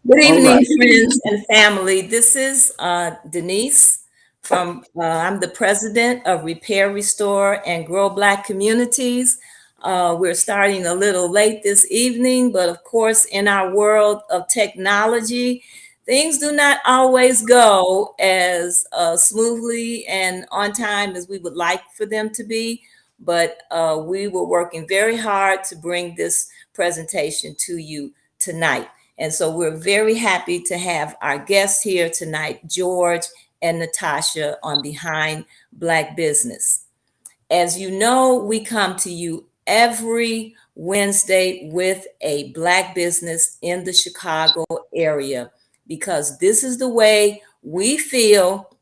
Good All evening, right. friends and family. This is Denise I'm the president of Repair, Restore, and Grow Black Communities. We're starting a little late this evening, but of course, in our world of technology, things do not always go as smoothly and on time as we would like for them to be. But we were working very hard to bring this presentation to you tonight. And so we're very happy to have our guests here tonight, George and Natasha on Behind Black Business. As you know, we come to you every Wednesday with a Black business in the Chicago area because this is the way we feel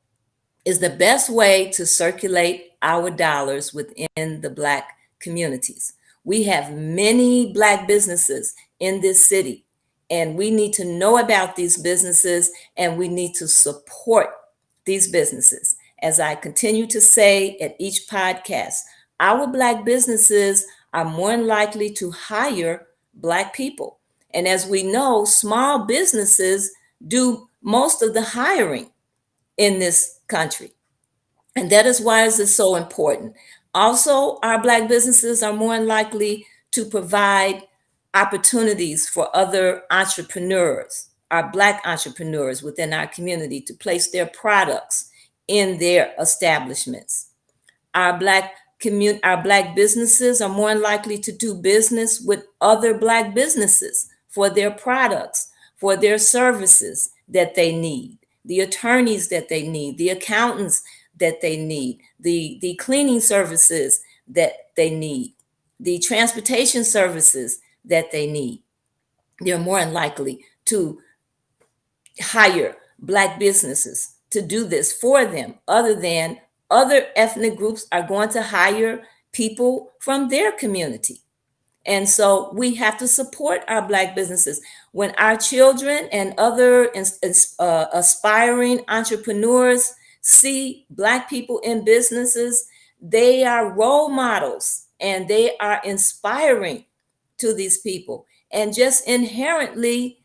is the best way to circulate our dollars within the Black communities. We have many Black businesses in this city, and we need to know about these businesses and we need to support these businesses. As I continue to say at each podcast, our Black businesses are more than likely to hire Black people. And as we know, small businesses do most of the hiring in this country. And that is why this is so important. Also, our Black businesses are more likely to provide opportunities for other entrepreneurs, our Black entrepreneurs within our community to place their products in their establishments. Our Black businesses are more likely to do business with other Black businesses for their products, for their services that they need, the attorneys that they need, the accountants that they need, the cleaning services that they need, the transportation services that they need. They're more than likely to hire Black businesses to do this for them, other than other ethnic groups are going to hire people from their community. And so we have to support our Black businesses. When our children and other aspiring entrepreneurs see Black people in businesses, they are role models and they are inspiring to these people. And just inherently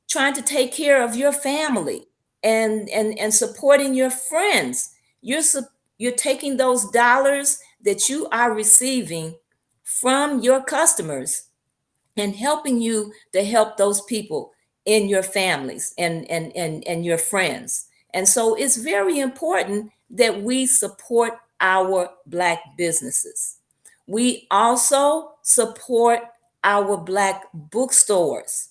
trying to take care of your family and supporting your friends. You're taking those dollars that you are receiving from your customers and helping you to help those people in your families and your friends. And so it's very important that we support our Black businesses. We also support our Black bookstores.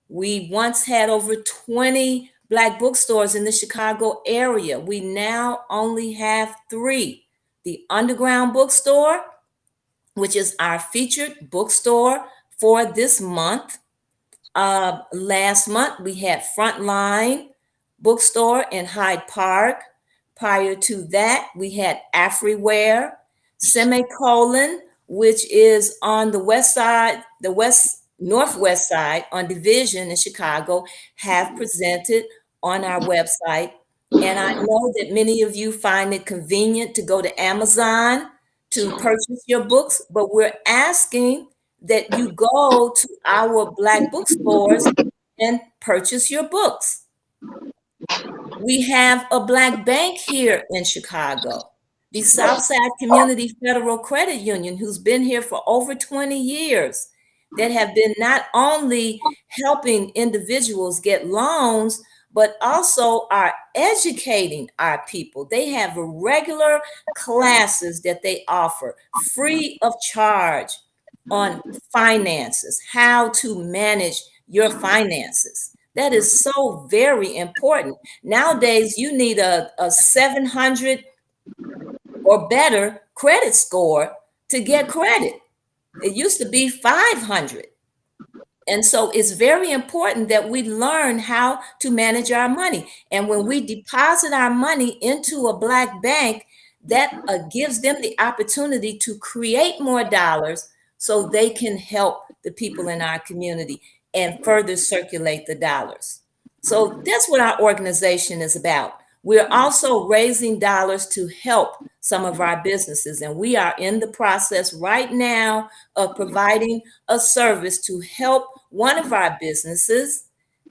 We once had over 20 Black bookstores in the Chicago area. We now only have three: the Underground Bookstore, which is our featured bookstore for this month. Last month, we had Frontline Bookstore in Hyde Park. Prior to that, we had Afriware, Semicolon, which is on the west side, the northwest side on Division in Chicago, have presented on our website. And I know that many of you find it convenient to go to Amazon to purchase your books, but we're asking that you go to our Black bookstores and purchase your books. We have a Black bank here in Chicago, the Southside Community Federal Credit Union, who's been here for over 20 years, that have been not only helping individuals get loans, but also are educating our people. They have regular classes that they offer free of charge on finances, how to manage your finances. That is so very important. Nowadays, you need a 700 or better credit score to get credit. It used to be 500. And so it's very important that we learn how to manage our money. And when we deposit our money into a Black bank, that gives them the opportunity to create more dollars so they can help the people in our community and further circulate the dollars. So that's what our organization is about. We're also raising dollars to help some of our businesses, and we are in the process right now of providing a service to help one of our businesses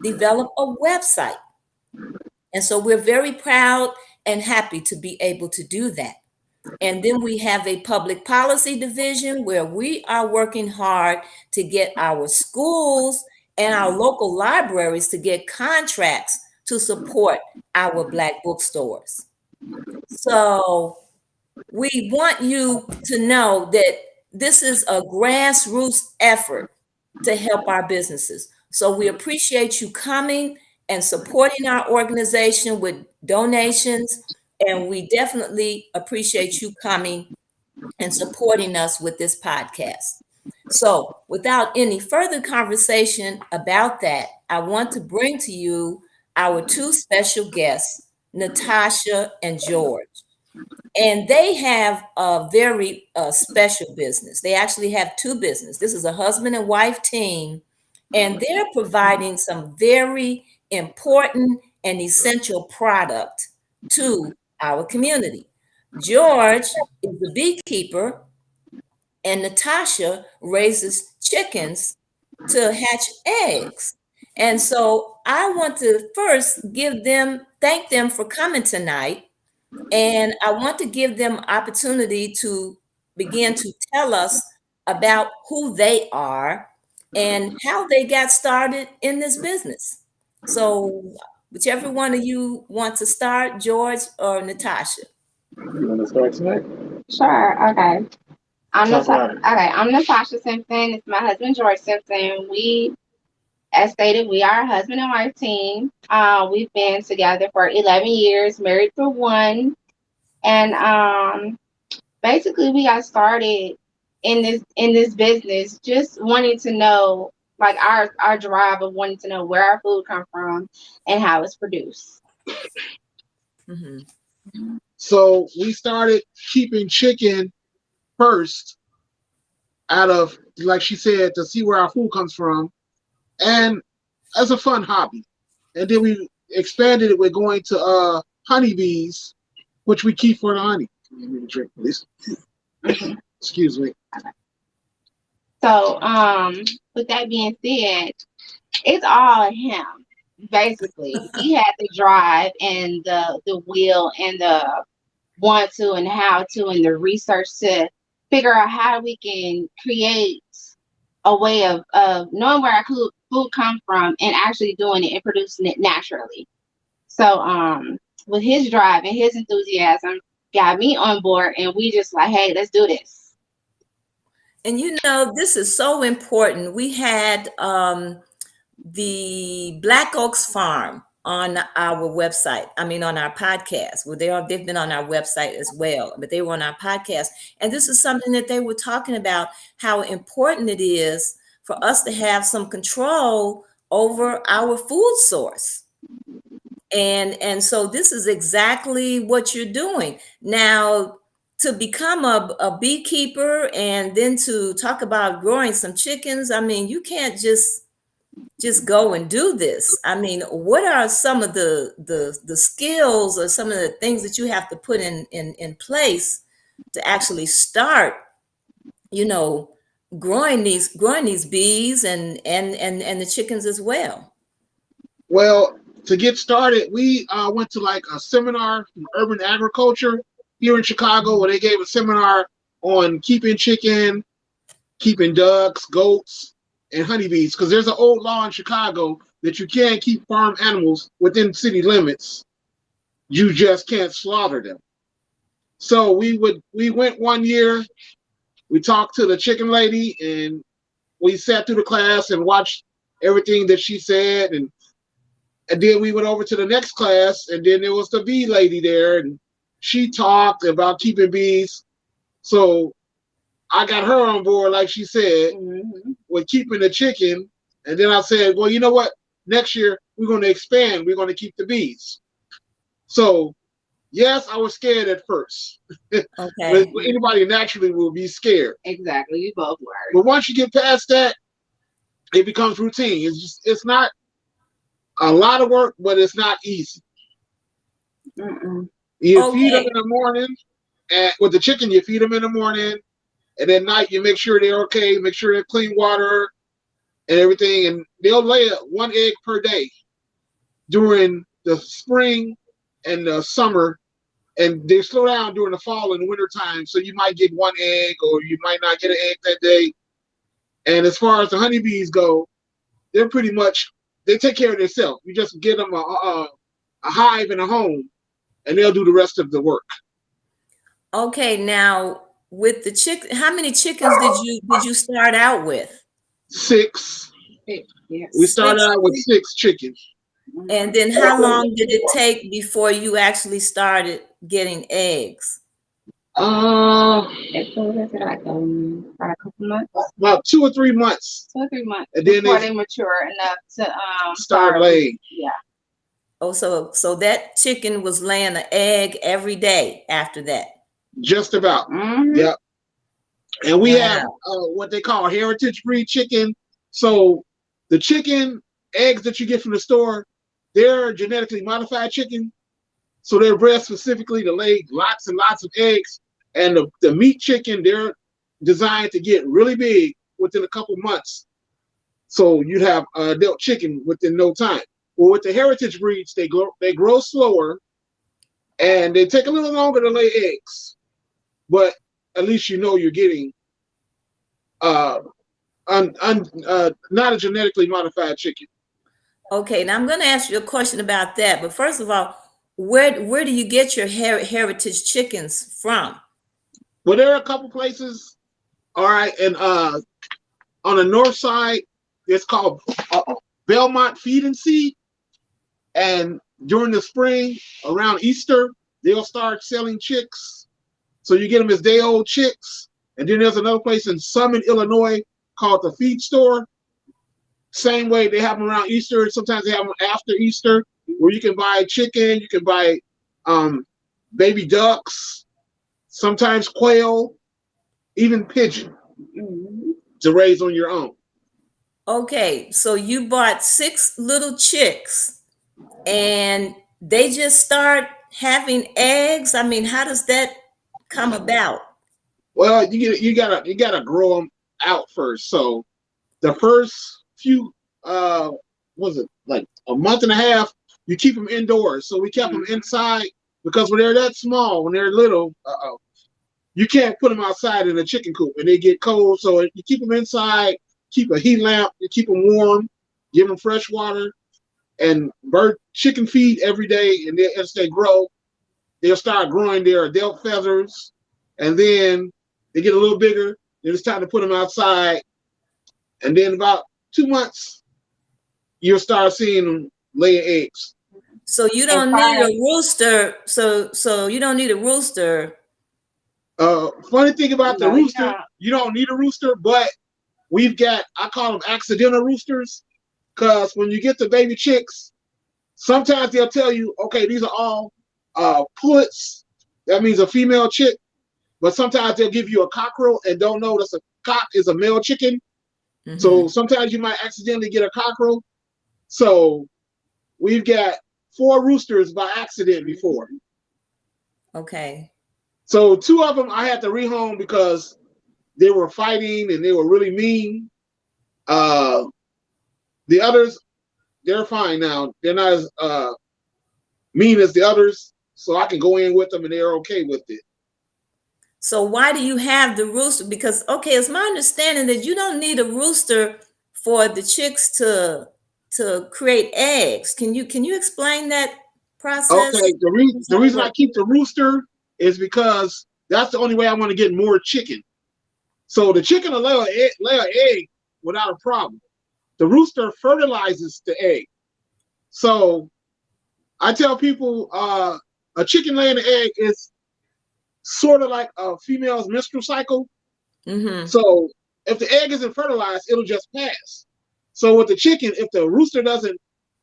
develop a website. And so we're very proud and happy to be able to do that. And then we have a public policy division where we are working hard to get our schools and our local libraries to get contracts to support our Black bookstores. So we want you to know that this is a grassroots effort to help our businesses. So we appreciate you coming and supporting our organization with donations. And we definitely appreciate you coming and supporting us with this podcast. So without any further conversation about that, I want to bring to you our two special guests, Natasha and George. And they have a very special business. They actually have two businesses. This is a husband and wife team, and they're providing some very important and essential product to our community. George is a beekeeper, and Natasha raises chickens to hatch eggs. And so I want to first thank them for coming tonight, and I want to give them opportunity to begin to tell us about who they are and how they got started in this business. So, whichever one of you want to start, George or Natasha. You want to start tonight? Sure. Okay. Talk about it. I'm Natasha Simpson. It's my husband George Simpson. We, as stated, we are a husband and wife team. We've been together for 11 years, married for one, and basically we got started in this business, just wanting to know, like, our drive of wanting to know where our food comes from and how it's produced. Mhm. So we started keeping chicken first out of, like she said, to see where our food comes from, and as a fun hobby. And then we expanded it with going to honeybees, which we keep for the honey. Give me a drink, please. Excuse me. So, with that being said, it's all him. Basically, he had the drive and the will and the want to and how to and the research to figure out how we can create a way of knowing where our food comes from and actually doing it and producing it naturally. So, with his drive and his enthusiasm, got me on board, and we just like, hey, let's do this. And you know, this is so important. We had the Black Oaks Farm on our website. I mean, on our podcast. Well, they've been on our website as well, but they were on our podcast. And this is something that they were talking about, how important it is for us to have some control over our food source. And so this is exactly what you're doing. Now, to become a beekeeper and then to talk about growing some chickens, I mean, you can't just go and do this. I mean, what are some of the skills or some of the things that you have to put in place to actually start, you know, growing these bees and the chickens as well? Well, to get started, we went to like a seminar from urban agriculture here in Chicago, where they gave a seminar on keeping chicken, keeping ducks, goats, and honeybees. Because there's an old law in Chicago that you can't keep farm animals within city limits. You just can't slaughter them. So we went one year. We talked to the chicken lady, and we sat through the class and watched everything that she said, and then we went over to the next class, and then there was the bee lady there, and she talked about keeping bees. So I got her on board, like she said, with keeping the chicken. And then I said, well, you know what? Next year, we're going to expand. We're going to keep the bees. So, yes, I was scared at first. Okay. Anybody naturally will be scared. Exactly. You both were. But once you get past that, it becomes routine. It's not a lot of work, but it's not easy. You feed them in the morning, and with the chicken, you feed them in the morning, and at night you make sure they're okay, make sure they're clean water and everything, and they'll lay 1 egg per day during the spring and the summer, and they slow down during the fall and the winter time. So you might get 1 egg, or you might not get an egg that day. And as far as the honeybees go, they're pretty much, they take care of themselves. You just get them a hive and a home, and they'll do the rest of the work. Okay, now with the chicken, how many chickens did you start out with? 6. Yes. We started out with 6 chickens. And then how long did it take before you actually started getting eggs? It was like about a couple months. About 2 or 3 months. 2 or 3 months. And then before they mature enough to start laying. Yeah. Oh, so that chicken was laying an egg every day after that. Just about. Yep. And we have what they call heritage breed chicken. So the chicken eggs that you get from the store, they're genetically modified chicken. So they're bred specifically to lay lots and lots of eggs. And the meat chicken, they're designed to get really big within a couple months. So you'd have adult chicken within no time. Well, with the heritage breeds, they grow slower, and they take a little longer to lay eggs. But at least you know you're getting not a genetically modified chicken. Okay, now I'm going to ask you a question about that. But first of all, where do you get your heritage chickens from? Well, there are a couple places. All right, and on the north side, it's called Belmont Feed and Seed. And during the spring, around Easter, they'll start selling chicks. So you get them as day-old chicks. And then there's another place in Summit, Illinois, called the Feed Store. Same way, they have them around Easter. Sometimes they have them after Easter, where you can buy chicken, you can buy baby ducks, sometimes quail, even pigeon to raise on your own. Okay, so you bought 6 little chicks, and they just start having eggs. I mean, how does that come about? Well, you gotta grow them out first. So the first few was it like a month and a half, you keep them indoors. So we kept them inside, because when they're that small, when they're little, you can't put them outside in a chicken coop and they get cold. So you keep them inside, keep a heat lamp, you keep them warm, give them fresh water, and chicken feed every day. And as they grow, they'll start growing their adult feathers, and then they get a little bigger. Then it's time to put them outside, and then about 2 months, you'll start seeing them laying eggs. So you don't need a rooster. So you don't need a rooster. Funny thing about the rooster, you don't need a rooster, but we've got, I call them accidental roosters, because when you get the baby chicks, sometimes they'll tell you, okay, these are all pullets. That means a female chick. But sometimes they'll give you a cockerel and don't know that a cock is a male chicken. So sometimes you might accidentally get a cockerel. So we've got 4 roosters by accident before. Okay. So 2 of them I had to rehome because they were fighting and they were really mean. The others, they're fine now. They're not as mean as the others. So I can go in with them and they're okay with it. So why do you have the rooster? Because, okay, it's my understanding that you don't need a rooster for the chicks to create eggs. Can you explain that process? Okay, the reason I keep the rooster is because that's the only way I want to get more chicken. So the chicken will lay an egg without a problem. The rooster fertilizes the egg. So I tell people a chicken laying an egg is sort of like a female's menstrual cycle. Mm-hmm. So if the egg isn't fertilized, it'll just pass. So with the chicken, if the rooster doesn't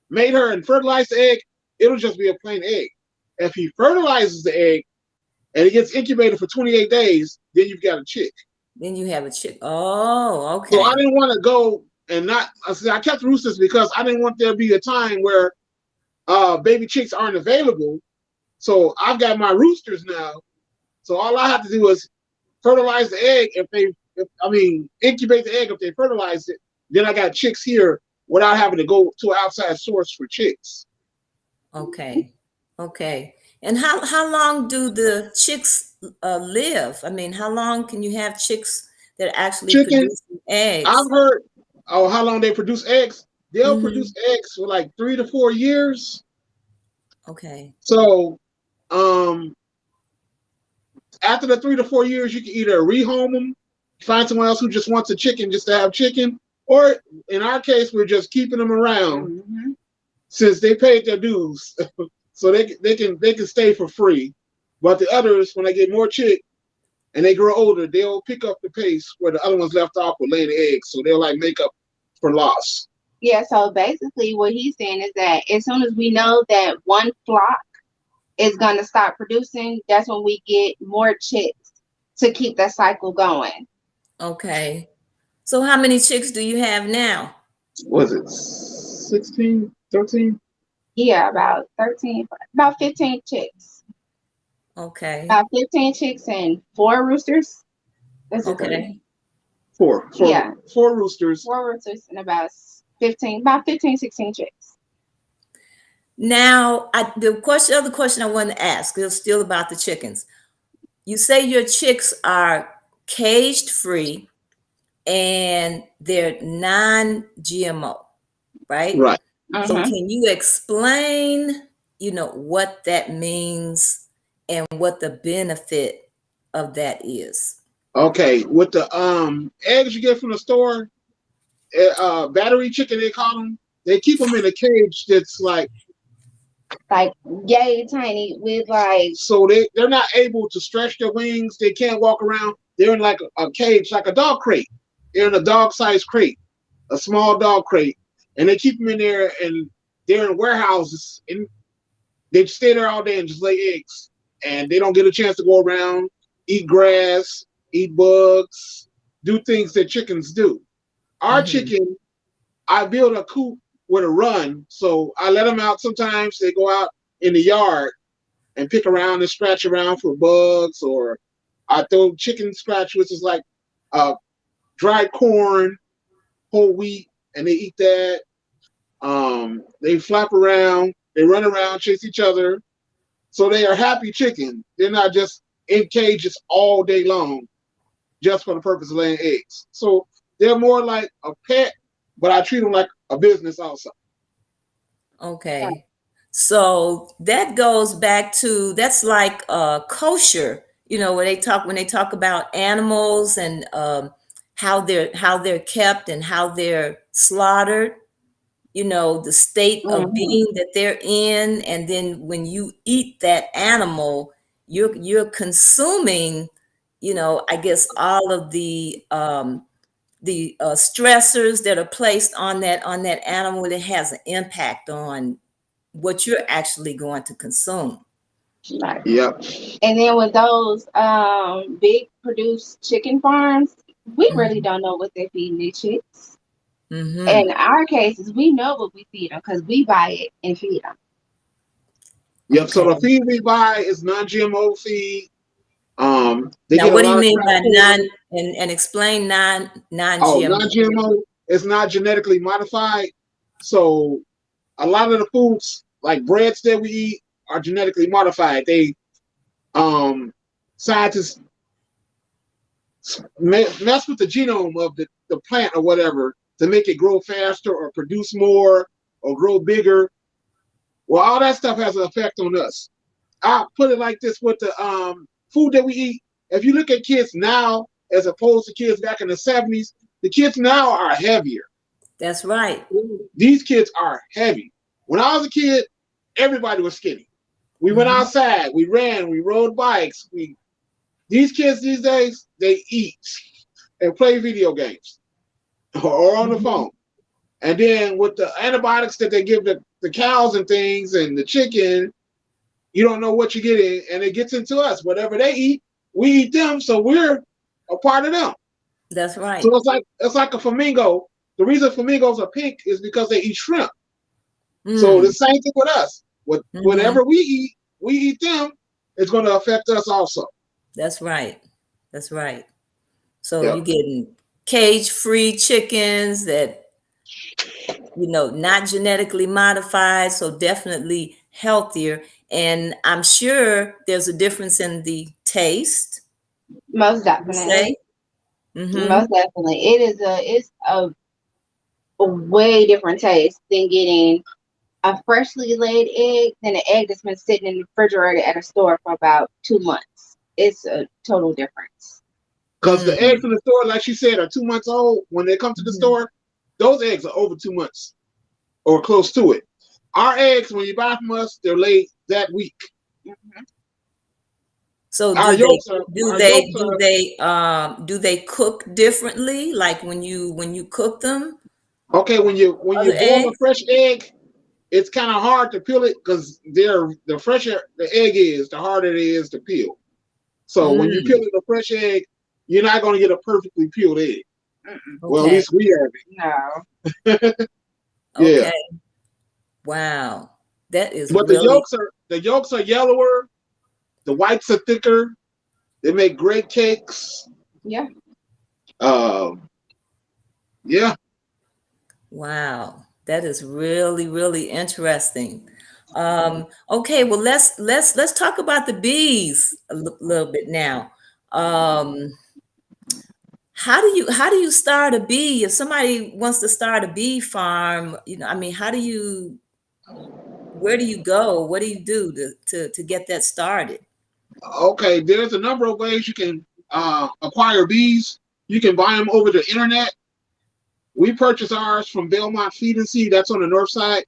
mate her and fertilize the egg, it'll just be a plain egg. If he fertilizes the egg and it gets incubated for 28 days, then you've got a chick. Then you have a chick. Oh, So I okay. didn't want to go and not. I kept roosters because I didn't want there to be a time where baby chicks aren't available. So I've got my roosters now. So all I have to do is fertilize the egg. Incubate the egg if they fertilize it. Then I got chicks here without having to go to an outside source for chicks. Okay. Okay. And how long do the chicks live? I mean, how long can you have chicks that actually Chicken, produce I've eggs? heard, oh, how long they produce eggs? They'll Mm-hmm. produce eggs for like 3 to 4 years. Okay. So um, after the 3 to 4 years, you can either rehome them, find someone else who just wants a chicken just to have chicken, or in our case, we're just keeping them around since they paid their dues, so they can stay for free. But the others, when they get more chick and they grow older, they'll pick up the pace where the other ones left off with laying eggs. So they'll like make up for loss. Yeah, so basically what he's saying is that as soon as we know that one flock is going to stop producing, that's when we get more chicks to keep that cycle going. Okay. So how many chicks do you have now? Was it 16, 13? Yeah, about 13, about 15 chicks. Okay. About 15 chicks and 4 roosters. That's a three. Okay. Four. Yeah, Four roosters. 4 roosters and about 15, 16 chicks. Now, other question I wanted to ask is still about the chickens. You say your chicks are caged free and they're non-GMO, right? Right. So Mm-hmm. can you explain, what that means and what the benefit of that is? Okay. With the eggs you get from the store, battery chicken they call them. They keep them in a cage that's like, Like yay tiny with like so they're not able to stretch their wings. They can't walk around. They're in like a cage, like a dog crate. They're in a dog-sized crate, a small dog crate, and they keep them in there. And they're in warehouses, and they stay there all day and just lay eggs. And they don't get a chance to go around, eat grass, eat bugs, do things that chickens do. Our Hmm. chicken, I build a coop with a run, so I let them out. Sometimes they go out in the yard and pick around and scratch around for bugs, or I throw chicken scratch, which is like dried corn, whole wheat, and they eat that. They flap around, they run around, chase each other. So they are happy chicken. They're not just in cages all day long just for the purpose of laying eggs. So they're more like a pet, but I treat them like a business also. Okay. So that goes back to that's like kosher, when they talk about animals and how they're kept and how they're slaughtered, the state of mm-hmm. being that they're in, and then when you eat that animal, you're consuming, I guess all of the stressors that are placed on that animal that has an impact on what you're actually going to consume. Right. Yep. And then with those big produced chicken farms, we really Hmm. don't know what they're feeding their chicks. Hmm. In our cases, we know what we feed them because we buy it and feed them. Yep. So Okay. the feed we buy is non-GMO feed. They Now, get a what do you lot of mean crap by corn. and explain Oh, non-GMO? non-GMO is not genetically modified. So a lot of the foods like breads that we eat are genetically modified. They scientists mess with the genome of the plant or whatever to make it grow faster or produce more or grow bigger. Well, all that stuff has an effect on us. I'll put it like this with the food that we eat. If you look at kids now as opposed to kids back in the 70s, the kids now are heavier. That's right. These kids are heavy. When I was a kid, everybody was skinny. We went Hmm. outside, we ran, we rode bikes. These kids these days, they eat. and play video games or on the Mhm. phone. And then with the antibiotics that they give the cows and things and the chicken, you don't know what you're getting, and it gets into us. Whatever they eat, we eat them, so we're a part of them. That's right. So it's like a flamingo. The reason flamingos are pink is because they eat shrimp. So the Mm. same thing with us. Hmm. Whatever we eat them. It's going to affect us also. That's right. That's right. So Yep. you're getting cage-free chickens that, not genetically modified, so definitely healthier. And I'm sure there's a difference in the taste, Most you say? definitely. Mm-hmm. Most definitely. It's a way different taste than getting a freshly laid egg than an egg that's been sitting in the refrigerator at a store for about 2 months. It's a total difference. Because the eggs in the store, like she said, are 2 months old. When they come to the Mm-hmm. store, those eggs are over 2 months or close to it. Our eggs, when you buy from us, they're laid that week. Mm-hmm. So Our do they yolks are do our they yolks do are they do they cook differently? Like when you cook them, okay. When you other boil a eggs? fresh egg, it's kind of hard to peel it because the fresher the egg is, the harder it is to peel. So when you peel Mm, it a fresh egg, you're not going to get a perfectly peeled egg. Mm-mm. Well, at okay. least we No. have it. Yeah. Okay. Wow. That is But really the yolks are yellower, the whites are thicker. They make great cakes. Yeah. Um, yeah. wow. That is really, really interesting. Okay, well let's talk about the bees little bit now. Um, how do you start a bee? If somebody wants to start a bee farm, I mean, where do you go? What do you do to get that started? Okay. There's a number of ways you can acquire bees. You can buy them over the internet. We purchase ours from Belmont Feed and Seed. That's on the north side.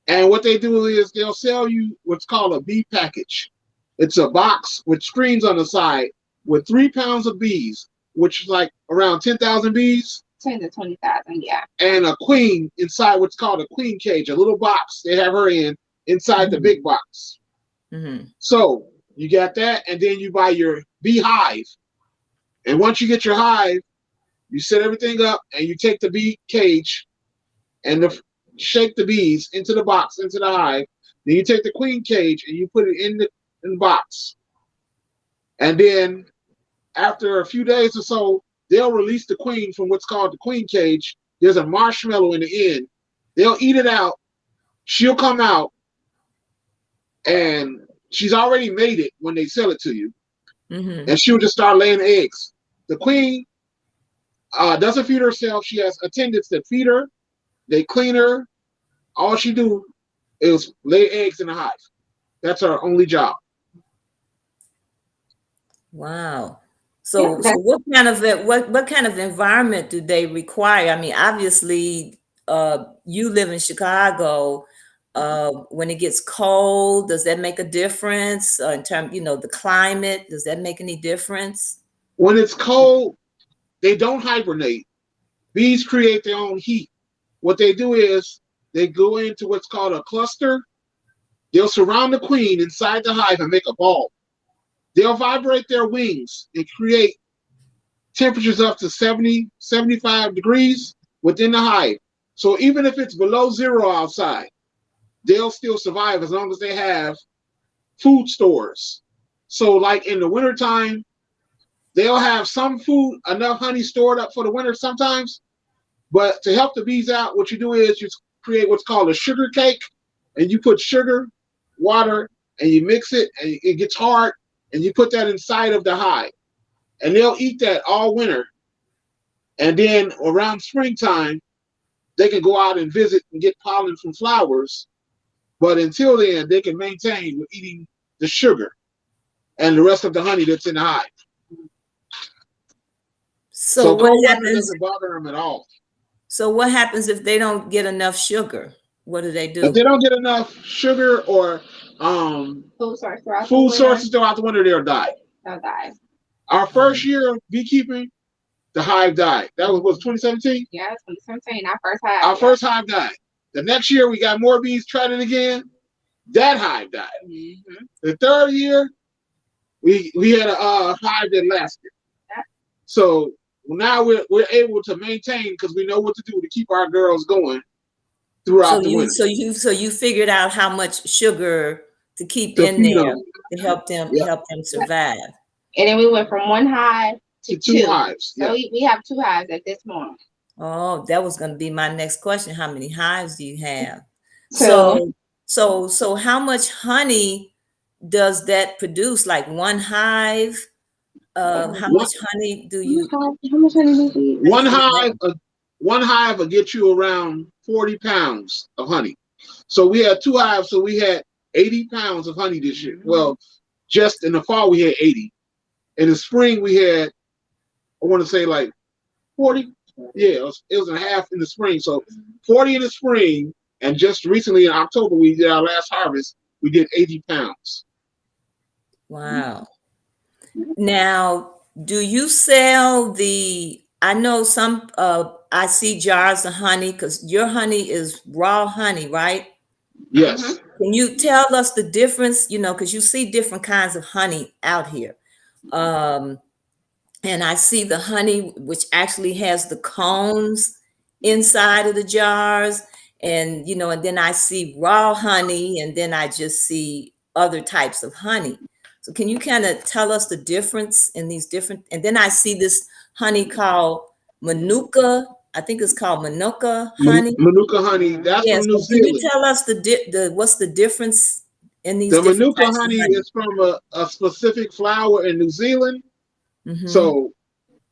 And what they do is they'll sell you what's called a bee package. It's a box with screens on the side with 3 pounds of bees, which is like around 10,000 bees, 10 to 20,000. Yeah. and a queen inside what's called a queen cage, a little box they have her in inside the Hmm. big box. Hmm. So you got that, and then you buy your beehive. And once you get your hive, you set everything up and you take the bee cage and shake the bees into the box, into the hive. Then you take the queen cage and you put it in the box. And then after a few days or so, they'll release the queen from what's called the queen cage. There's a marshmallow in the end. They'll eat it out. She'll come out, and she's already made it when they sell it to you. Hmm. And she'll just start laying eggs. The queen doesn't feed herself. She has attendants that feed her. They clean her. All she do is lay eggs in the hive. That's her only job. Wow. Yeah. So what kind of environment do they require? I mean, obviously, you live in Chicago. When it gets cold, does that make a difference in terms, the climate? Does that make any difference? When it's cold, they don't hibernate. Bees create their own heat. What they do is they go into what's called a cluster. They'll surround the queen inside the hive and make a ball. They'll vibrate their wings and create temperatures up to 70, 75 degrees within the hive. So even if it's below zero outside, they'll still survive as long as they have food stores. So, like in the wintertime, they'll have some food, enough honey stored up for the winter sometimes. But to help the bees out, what you do is you create what's called a sugar cake, and you put sugar, water, and you mix it, and it gets hard, and you put that inside of the hive. And they'll eat that all winter. And then around springtime, they can go out and visit and get pollen from flowers. But until then, they can maintain with eating the sugar and the rest of the honey that's in the hive. So So what cold weather happens? doesn't bother them at all. So what happens if they don't get enough sugar? What do they If they do? don't get enough sugar or Food source throughout the food winter. sources throughout the winter, they'll die. They'll die. Our first year of beekeeping, the hive died. That was 2017? Yeah, it's 2017. Our first hive. Our first hive died. The next year, we got more bees, tried it again. That hive died. Mm-hmm. The third year, we had a hive that lasted. Yeah. So now we're able to maintain because we know what to do to keep our girls going throughout the winter. So you figured out how much sugar to keep To in feed there them. to help them Yep. survive. And then we went from one hive to two hives. So yeah. we have 2 hives at this moment. Oh, that was going to be my next question. How many hives do you have? So So how much honey does that produce? Like one hive? How much honey do you? how much honey do you eat? One hive will get you around 40 pounds of honey. So we had 2 hives, so we had 80 pounds of honey this year. Well, just in the fall we had 80. In the spring we had, I want to say like 40. Yeah, it was a half in the spring. So 40 in the spring, and just recently in October we did our last harvest. We did 80 pounds. Wow. Now, do you sell the? I know some. I see jars of honey because your honey is raw honey, right? Yes. Can you tell us the difference? You know, because you see different kinds of honey out here. And I see the honey, which actually has the cones inside of the jars. And, and then I see raw honey, and then I just see other types of honey. So can you kind of tell us the difference in these different, and then I see this honey called Manuka. I think it's called Manuka honey. Manuka honey, that's from New Zealand. Can you tell us what's the difference in these The different Manuka types honey of honey? is from a specific flower in New Zealand. Mm-hmm. So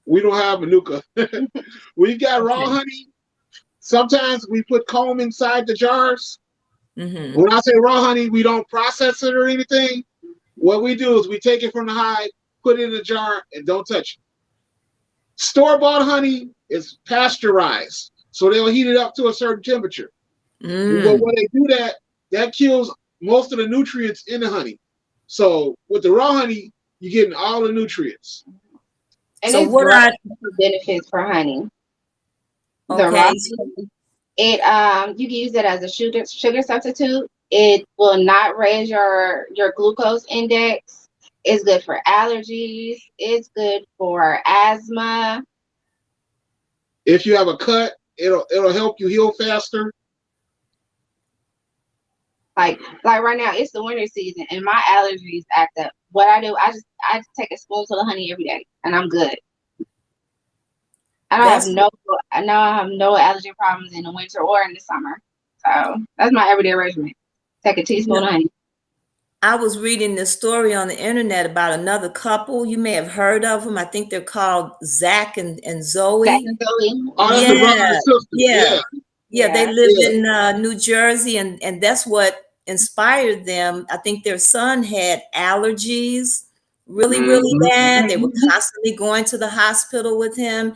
we don't have Manuka. We got raw honey. Sometimes we put comb inside the jars. Mm-hmm. When I say raw honey, we don't process it or anything. What we do is we take it from the hive, put it in a jar, and don't touch it. Store-bought honey is pasteurized, so they'll heat it up to a certain temperature. But when they do that, that kills most of the nutrients in the honey. So with the raw honey, you're getting all the nutrients. And so it's what are benefits for honey? Okay. The raw honey, you can use it as a sugar substitute. It will not raise your glucose index. It's good for allergies. It's good for asthma. If you have a cut, it'll help you heal faster. Like right now, it's the winter season and my allergies act up. What I do, I just take a spoonful of honey every day and I'm good. I have no allergy problems in the winter or in the summer. So that's my everyday regimen. Take a teaspoon of honey. I was reading this story on the internet about another couple. You may have heard of them. I think they're called Zach and Zoe. Zach and Zoe. Oh, that's the brother and sister. Yeah. They live in New Jersey, and that's what inspired them. I think their son had allergies really, really bad. They were constantly going to the hospital with him.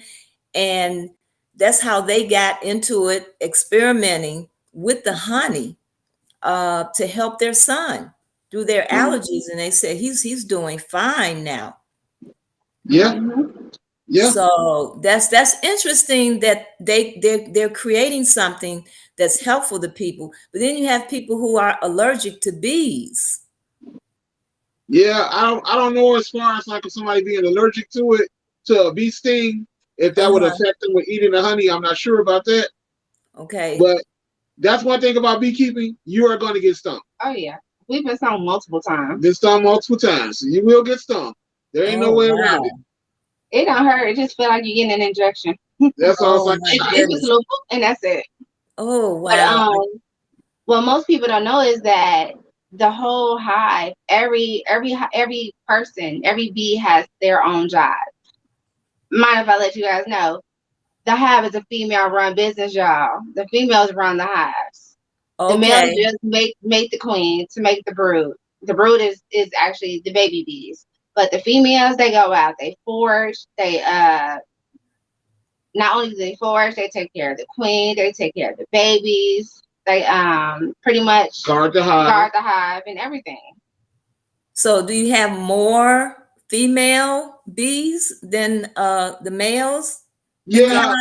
And that's how they got into it, experimenting with the honey to help their son through their allergies. And they said he's doing fine now. Yeah. Yeah. So that's interesting that they're creating something that's helpful to people. But then you have people who are allergic to bees. Yeah, I don't know as far as like if somebody being allergic to it, to a bee sting, if that would affect them with eating the honey. I'm not sure about that. Okay. But that's one thing about beekeeping. You are going to get stung. Oh, yeah. We've been stung multiple times. Been stung multiple times. So you will get stung. There ain't no way around it. It don't hurt. It just feel like you're getting an injection. That's all it's like. It's just a little boop, and that's it. Oh, wow. But, what most people don't know is that the whole hive, every person, every bee has their own job. Mind if I let you guys know? The hive is a female-run business, y'all. The females run the hives. Okay. The males just make the queen to make the brood. The brood is actually the baby bees. But the females, they go out, they forage, they not only do they forage, they take care of the queen, they take care of the babies, they pretty much guard the hive and everything. So do you have more female bees than the males in the Yeah, hive?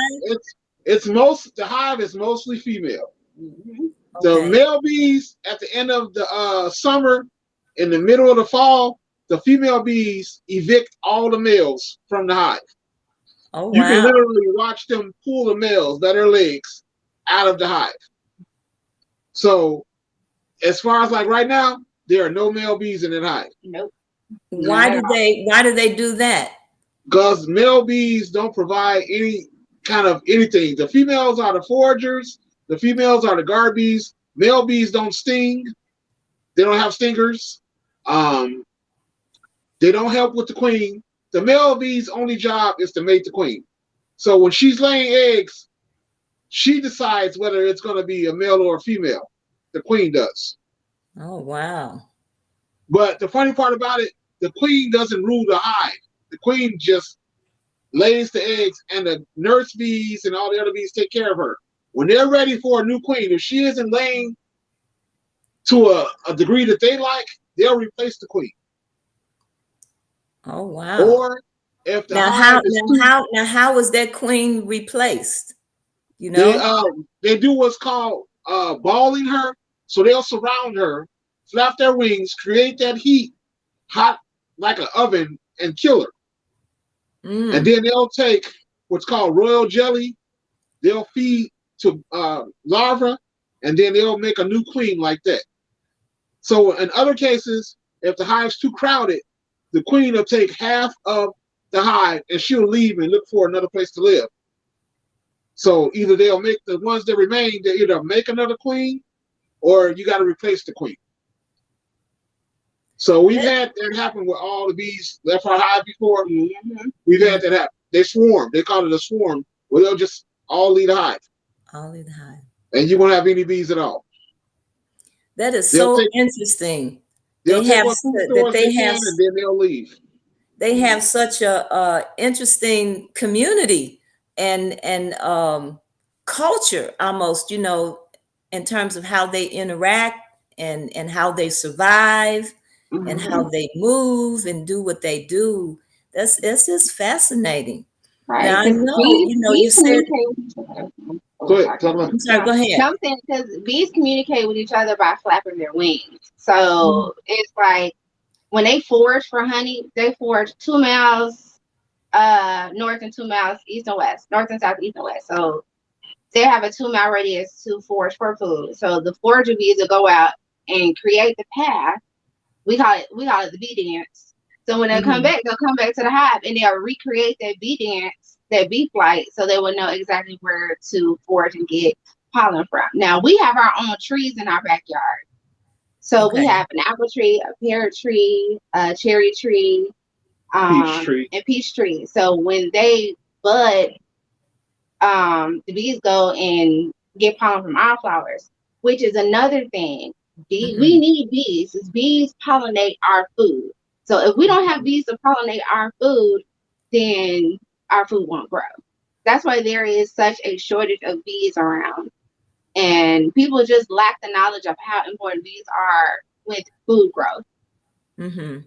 the hive is mostly female. Mhm. The Okay. male bees at the end of the summer, in the middle of the fall, the female bees evict all the males from the hive. Oh, You can wow. literally watch them pull the males by their legs out of the hive. So as far as like right now, there are no male bees in that hive Nope, not Why at do all. they do that? because male bees don't provide any kind of anything. The females are the foragers. The females are the guard bees. Male bees don't sting. They don't have stingers. Um, they don't help with the queen. The male bee's only job is to mate the queen. So when she's laying eggs, she decides whether it's going to be a male or a female. The queen does. Oh, wow. But the funny part about it, the queen doesn't rule the hive. The queen just lays the eggs, and the nurse bees and all the other bees take care of her. When they're ready for a new queen, if she isn't laying to a degree that they like, they'll replace the queen. Oh, wow. Or if the Now hive how is too, how was that queen replaced? You they know? they do what's called balling her. So they'll surround her, flap their wings, create that heat, hot like an oven, and kill her. And Mm. then they'll take what's called royal jelly. They'll feed to larvae, and then they'll make a new queen like that. So in other cases, if the hive's too crowded, the queen will take half of the hive and she'll leave and look for another place to live. So either they'll make the ones that remain, they either make another queen or you got to replace the queen. So we've That, had that happen with all the bees left our hive before. Mhm. We've mm, had that happen. They swarm. They call it a swarm, where they'll just all leave the hive, only the hive. and you won't have any bees at all. That is They'll so take interesting. they'll They take have what food that stores they can, and then they'll leave. they have such a interesting community and culture almost, in terms of how they interact and how they survive and how Mhm. they move and do what they do. That's just fascinating. Now Right, I because know, you bees said, communicate with each other. Oh, Go I'm ahead, sorry. tell them. I'm sorry, No, go ahead. no, I'm saying because bees communicate with each other by flapping their wings. Mhm. So it's like when they forage for honey, they forage 2 miles north and 2 miles east and west, north and south, east and west. So they have a 2 mile radius to forage for food. So the forager bees will go out and create the path. We call it the bee dance. So when they come Mhm. back, they'll come back to the hive and they'll recreate that bee dance, that bee flight, so they will know exactly where to forage and get pollen from. Now we have our own trees in our backyard. So we Okay. have an apple tree, a pear tree, a cherry tree, Peach tree. and peach tree. So when they bud, the bees go and get pollen from our flowers, which is another thing. We Mhm. need bees, because bees pollinate our food. So if we don't have bees to pollinate our food, then our food won't grow. That's why there is such a shortage of bees around. And people just lack the knowledge of how important bees are with food growth. Mhm.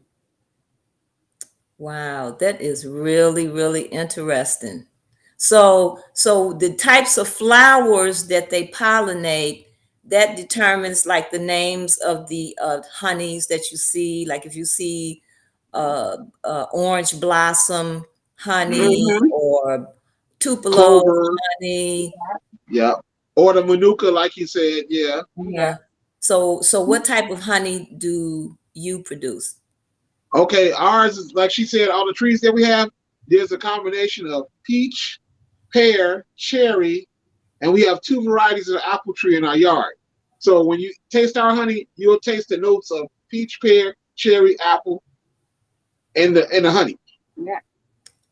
Wow, that is really, really interesting. So the types of flowers that they pollinate, that determines like the names of the honeys that you see. Like if you see orange blossom honey Mm-hmm. or Tupelo Clover. honey. Yeah. Or the manuka, like you said. Yeah. Yeah. Uh, so what type of honey do you produce? Okay. Ours is like she said. All the trees that we have, there's a combination of peach, pear, cherry, and we have two varieties of the apple tree in our yard. So when you taste our honey, you'll taste the notes of peach, pear, cherry, apple, and the honey. Yeah.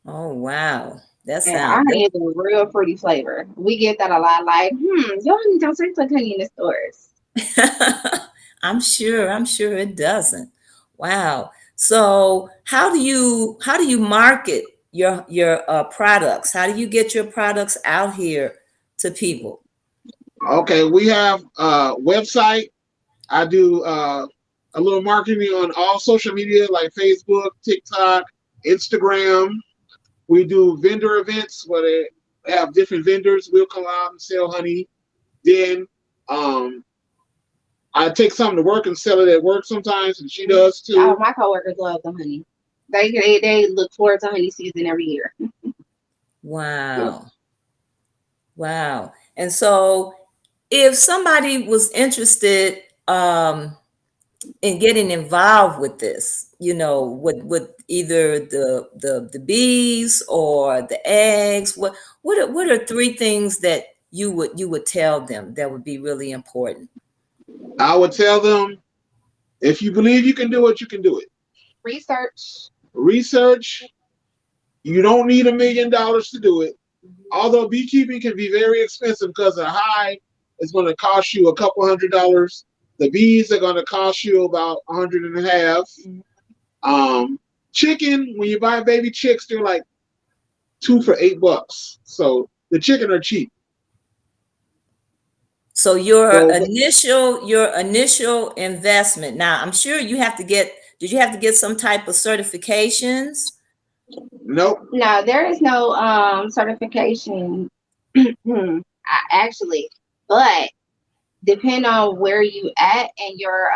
Oh, wow, that Yeah, our sounds. honey is a real pretty flavor. We get that a lot. Like, your honey don't taste like honey in the stores. I'm sure it doesn't. Wow. So how do you market your products? How do you get your products out here to people? Okay, we have a website. I do a little marketing on all social media like Facebook, TikTok, Instagram. We do vendor events where they have different vendors. We'll come out and sell honey. Then um, I take something to work and sell it at work sometimes, and she does Oh, too. my coworkers love the honey. They look forward to honey season every year. Yeah. Wow. Wow. And so if somebody was interested in getting involved with this, with either the bees or the eggs, what are three things that you would tell them that would be really important? I would tell them, if you believe you can do it, you can do it. Research. Research. You don't need $1 million to do it. Although beekeeping can be very expensive because a hive is going to cost you a couple $100. The bees are going to cost you about $150. Chicken, when you buy baby chicks, they're like 2 for $8. So the chicken are cheap. So your So initial investment. Now, I'm sure did you have to get some type of certifications? nope. No, there is no certification. Actually, but depend on where you at and your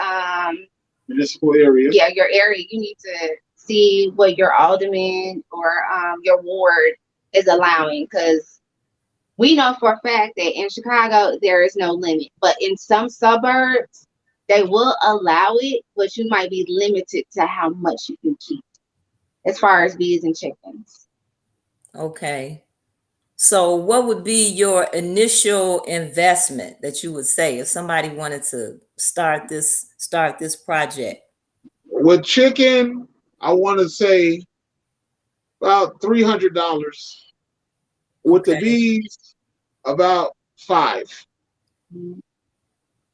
Municipal area. yeah, your area, you need to see what your alderman or your ward is allowing, because we know for a fact that in Chicago there is no limit, but in some suburbs they will allow it, but you might be limited to how much you can keep as far as bees and chickens. Okay. So what would be your initial investment that you would say if somebody wanted to start this project? With chicken, I want to say about $300. With the Okay. bees, about 5.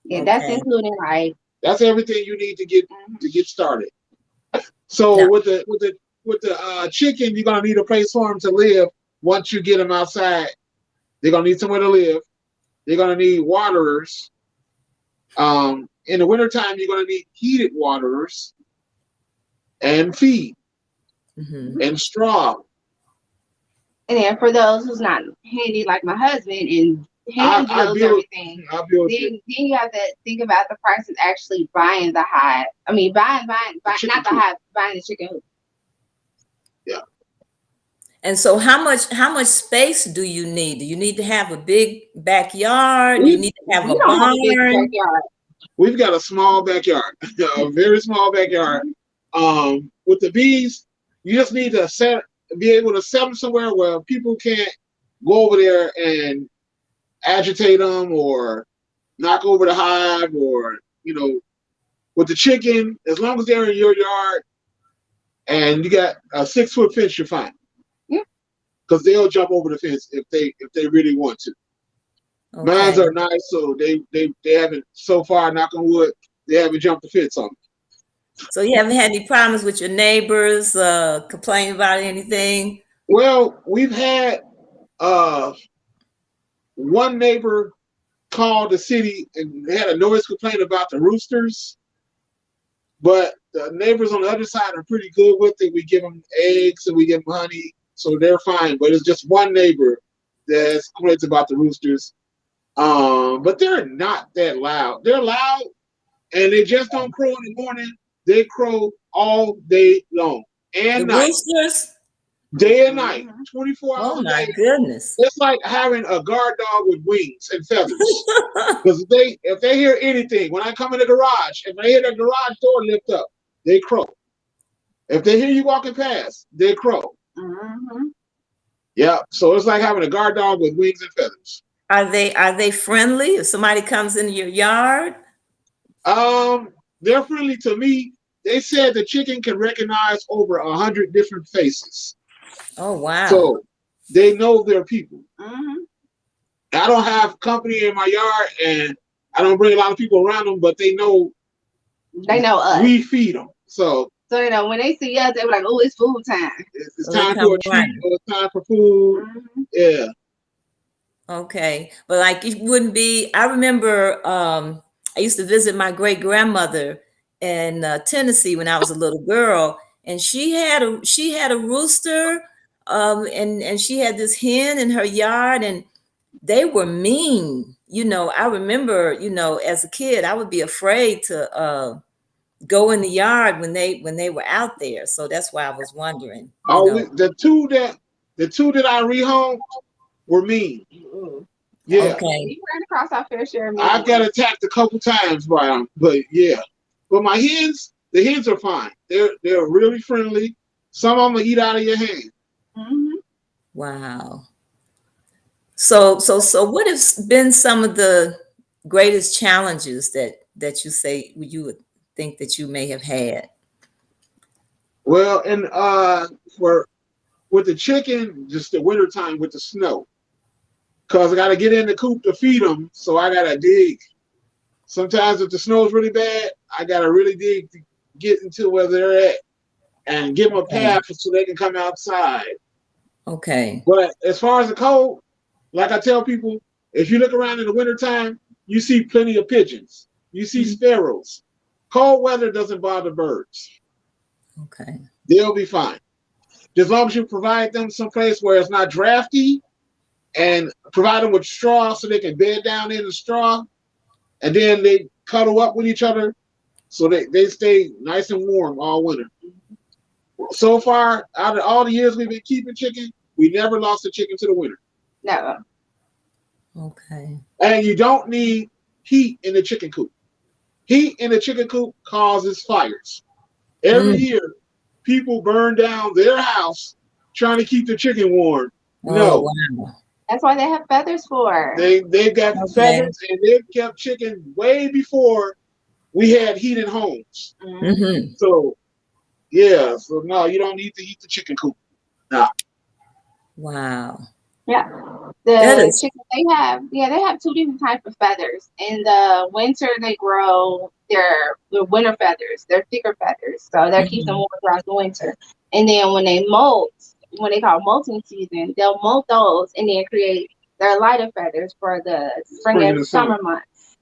Yeah, that's Okay. including like That's everything you need to get started. Now, So with the chicken, you're gonna need a place for them to live. Once you get them outside, they're gonna need somewhere to live. They're gonna need waterers. In the wintertime, you're gonna need heated waterers and feed mhm. and straw. and then for those who's not handy like my husband and I, hand I drills build everything, I build then you have to think about the price of actually buying the hive. I mean, buying chicken not the coop. hive, buying the chicken hoop. Yeah. And so how much space do you need? Do you need to have a big backyard? Do you We need to have a We don't have a big barn? backyard. we've got a small backyard, a very small backyard. With the bees, you just need to be able to set them somewhere where people can't go over there and agitate them or knock over the hive, or with the chicken, as long as they're in your yard and you got a 6-foot fence, you're fine. Yeah. Because they'll jump over the fence if they really want to. Mines Okay. are nice, so they haven't, so far, knock on wood, they haven't jumped the fence on me. So you haven't had any problems with your neighbors complaining about anything? Well, we've had one neighbor called the city and had a noise complaint about the roosters, but the neighbors on the other side are pretty good with it. We give them eggs and we give them honey, so they're fine. But it's just one neighbor that's complains about the roosters. But they're not that loud. They're loud, and they just don't crow in the morning. They crow all day long The and night, roosters? day and night, 24 hours Oh a my day. goodness. It's like having a guard dog with wings and feathers. Because if they hear anything, when I come in the garage, if I hear the garage door lift up, they crow. If they hear you walking past, they crow. Mm-hmm. Yeah. So it's like having a guard dog with wings and feathers. Are they friendly if somebody comes into your yard? They're friendly to me. They said the chicken can recognize over 100 different faces. Oh wow. So they know their people. Mm-hmm. I don't have company in my yard, and I don't bring a lot of people around them, but they know us. we feed them. So When they see us, they be like, "Oh, it's food time." it's So they time come for a treat, running. or it's time for food. Mm-hmm. Yeah. Okay. But like it wouldn't be, I remember I used to visit my great grandmother in Tennessee when I was a little girl, and she had a rooster, and she had this hen in her yard, and they were mean. I remember, as a kid, I would be afraid to go in the yard when they were out there. So that's why I was wondering. Oh, the two that I rehomed were mean. Yeah, Okay. We ran across our fair share of mean I've got ones. attacked a couple times by them, but yeah. But the hens are fine. They're really friendly. Some of them will eat out of your hand. Mhm. Wow. So what has been some of the greatest challenges that you say you would think that you may have had? Well, and for with the chicken, just the wintertime with the snow. Cause I gotta get in the coop to feed them, so I gotta dig. Sometimes if the snow's really bad, I gotta really dig to get into where they're at and give them a Okay. path so they can come outside. Okay. But as far as the cold, like I tell people, if you look around in the wintertime, you see plenty of pigeons. You see sparrows. Cold weather doesn't bother birds. Okay. They'll be fine. As long as you provide them someplace where it's not drafty and provide them with straw so they can bed down in the straw, and then they cuddle up with each other so they stay nice and warm all winter. So far, out of all the years we've been keeping chicken, we never lost a chicken to the winter. Never. Okay. And you don't need heat in the chicken coop. Heat in the chicken coop causes fires. Every Mm. year, people burn down their house trying to keep the chicken warm. Oh, No, wow. That's why they have feathers for. they've got Okay. feathers and they've kept chicken way before we had heated homes. Mhm. Mm-hmm. So yeah, so no, you don't need to heat the chicken coop. Nah. Wow. Yeah. That The is chicken they have two different types of feathers. In the winter they grow their winter feathers. They're thicker feathers. So that keeps them mhm. warm throughout the winter. And then when they molt, when they call molting season, they'll molt those and then create their lighter feathers for the spring Spring and and summer. summer months.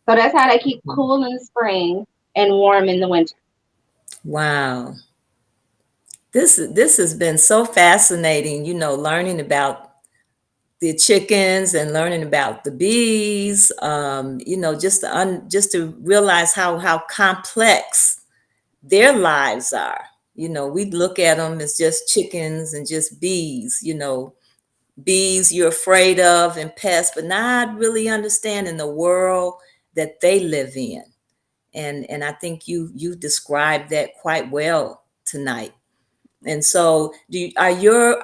So that's how they keep cool in the spring and warm in the winter. Wow. This has been so fascinating, learning about the chickens and learning about the bees, just to realize how complex their lives are. We look at them as just chickens and just bees, bees you're afraid of and pests, but not really understanding the world that they live in. And I think you described that quite well tonight. And so, are your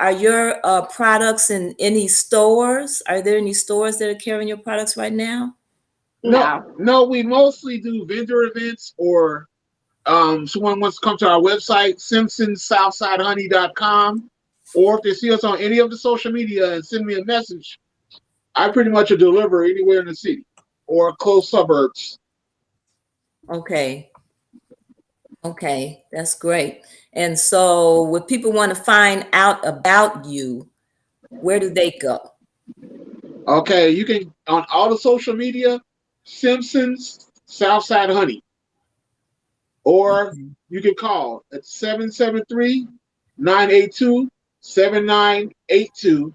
products in any stores? Are there any stores that are carrying your products right now? No, No. no, we mostly do vendor events or someone wants to come to our website, simpsonsouthsidehoney.com, or if they see us on any of the social media and send me a message, I pretty much will deliver anywhere in the city or close suburbs. Okay, okay, that's great. And so, would people want to find out about you, where do they go? Okay, you can on all the social media, Simpsons Southside Honey, or Okay. you can call at 773-982-7982,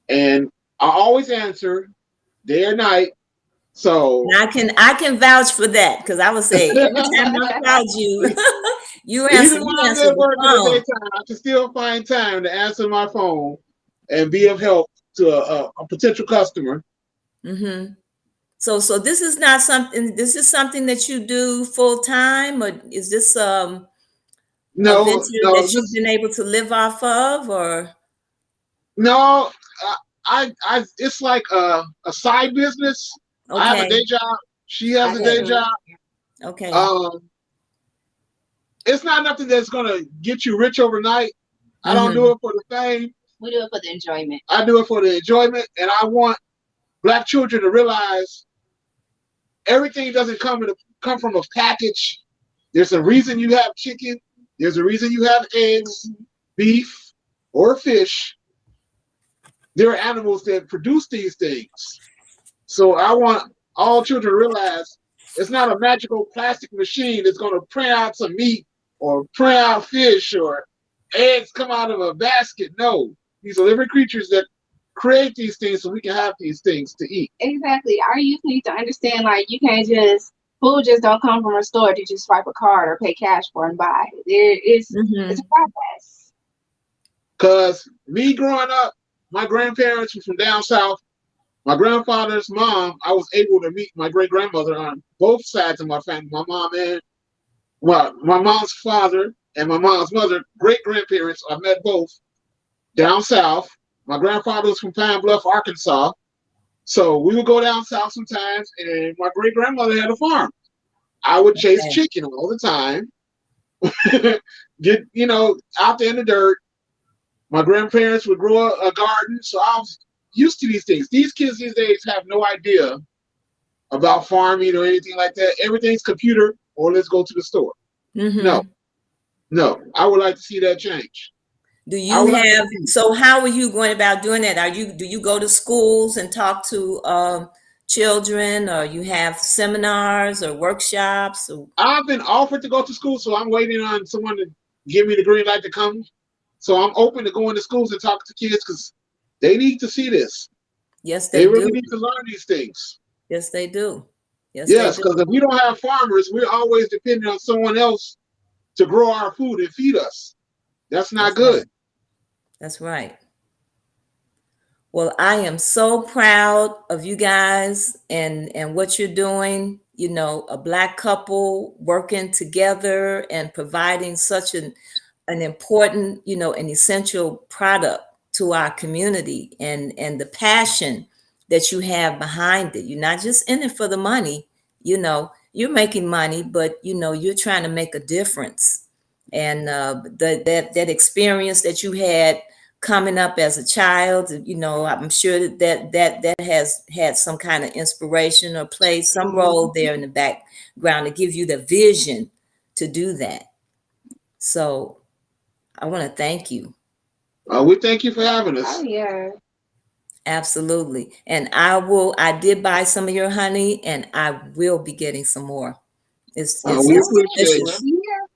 and I always answer day or night. So And I can vouch for that because I would say every time I called you, you answer even when you I'm answer at the work in the phone. daytime, I can still find time to answer my phone and be of help to a potential customer. Hmm. So this is not something. This is something that you do full time, or is this a No, venture no, that you've this been able to live off of, or no. It's like a side business. I have a okay, day job. She has I a do day okay, too. job. okay, Um, it's not nothing that's gonna get you rich overnight. I don't do hmm, it for the fame. We do it for the enjoyment. I do it for the enjoyment, and I want Black children to realize everything doesn't come from a package. There's a reason you have chicken. There's a reason you have eggs, beef, or fish. There are animals that produce these things. So I want all children to realize it's not a magical plastic machine that's going to print out some meat or fry out fish or eggs come out of a basket. No, these are living creatures that create these things so we can have these things to eat. Exactly. Our youth need to understand, like, you can't just food just don't come from a store to just swipe a card or pay cash for and buy. It's a process. Because me growing up, my grandparents were from down south. My grandfather's mom, I was able to meet my great grandmother on both sides of my family. My mom and my mom's father and my mom's mother, great grandparents, I met both down south. My grandfather was from Pine Bluff, Arkansas. So we would go down south sometimes, and my great grandmother had a farm. I would chase Okay. chicken all the time, get out there in the dirt. My grandparents would grow a garden, so I was used to these things. These kids these days have no idea about farming or anything like that. Everything's computer or let's go to the store. No, no. I would like to see that change. Do I you would like to have, see. so how are you going about doing that? Do you go to schools and talk to children, or you have seminars or workshops? Or, I've been offered to go to school, so I'm waiting on someone to give me the green light to come. So I'm open to going to schools and talking to kids because they need to see this. yes, They they really do. need to learn these things. Yes, they do. Yes, they Yes, do. because if we don't have farmers, we're always dependent on someone else to grow our food and feed us. That's not That's right. good. That's right. Well, I am so proud of you guys and what you're doing. You know, a black couple working together and providing such an important, an essential product to our community, and the passion that you have behind it. You're not just in it for the money, you're making money, but you're trying to make a difference. And that experience that you had coming up as a child, I'm sure that has had some kind of inspiration or played some role there in the background to give you the vision to do that. So I want to thank you. We thank you for having Oh us. yeah. Absolutely. And I did buy some of your honey, and I will be getting some more. It's We appreciate We'll delicious. it. be here.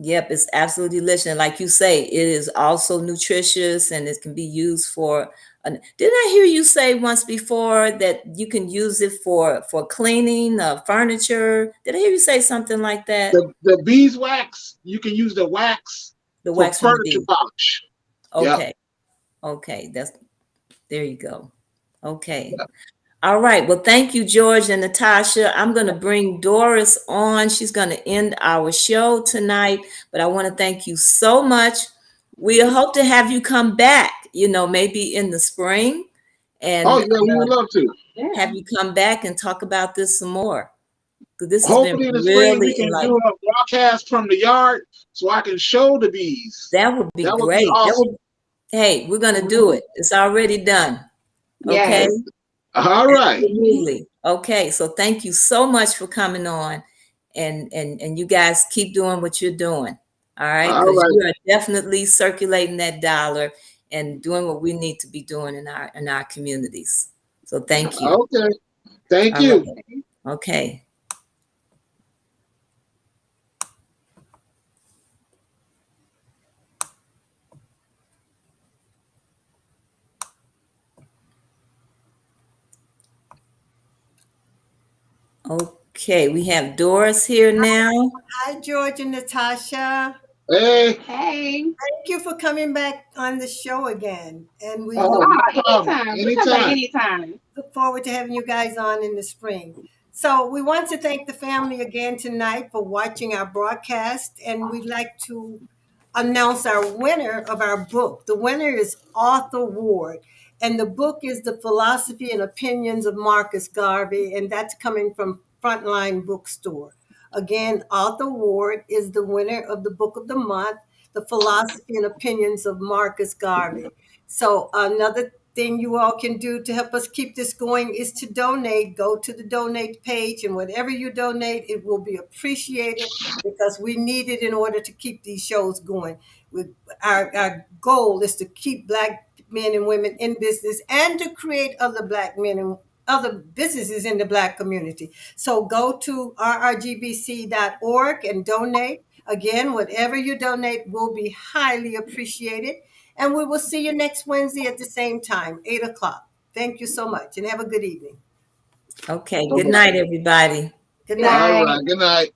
Yep, it's absolutely delicious. And like you say, it is also nutritious, and it can be used for didn't I hear you say once before that you can use it for cleaning furniture? Did I hear you say something like that? The beeswax, you can use the wax The for wax from the furniture bee. polish. Yeah. Okay. Okay. There you go. Okay. All right. Well, thank you, George and Natasha. I'm going to bring Doris on. She's going to end our show tonight, but I want to thank you so much. We hope to have you come back, maybe in the spring, Oh and yeah, we would love to. Yeah. have you come back and talk about this some more. Because this has been Hopefully in the spring we really can do enlightening. a broadcast from the yard so I can show the bees. That would be That would be great. awesome. Hey, we're going to do it. It's already done. Okay. Yes. All right. Absolutely. Okay. So thank you so much for coming on, and you guys keep doing what you're doing. All right. All Because right. you are definitely circulating that dollar and doing what we need to be doing in our communities. So thank you. Okay. Thank All right. you. Okay. Okay. We have Doris here now. Hi, George and Natasha. Hey. Hey. Thank you for coming back on the show again. And we Oh, look, no problem. Anytime. We come back Anytime. anytime. look forward to having you guys on in the spring. So, we want to thank the family again tonight for watching our broadcast. And we'd like to announce our winner of our book. The winner is Arthur Ward. And the book is The Philosophy and Opinions of Marcus Garvey. And that's coming from Frontline Bookstore. Again, Arthur Ward is the winner of the book of the month, The Philosophy and Opinions of Marcus Garvey. So another thing you all can do to help us keep this going is to donate. Go to the donate page, and whatever you donate, it will be appreciated because we need it in order to keep these shows going. With our goal is to keep Black men and women in business and to create other Black men and other businesses in the Black community. So go to rrgbc.org and donate. Again, whatever you donate will be highly appreciated. And we will see you next Wednesday at the same time, 8 o'clock. Thank you so much and have a good evening. Okay. Good night, everybody. Good Good night. All night. right. Good night.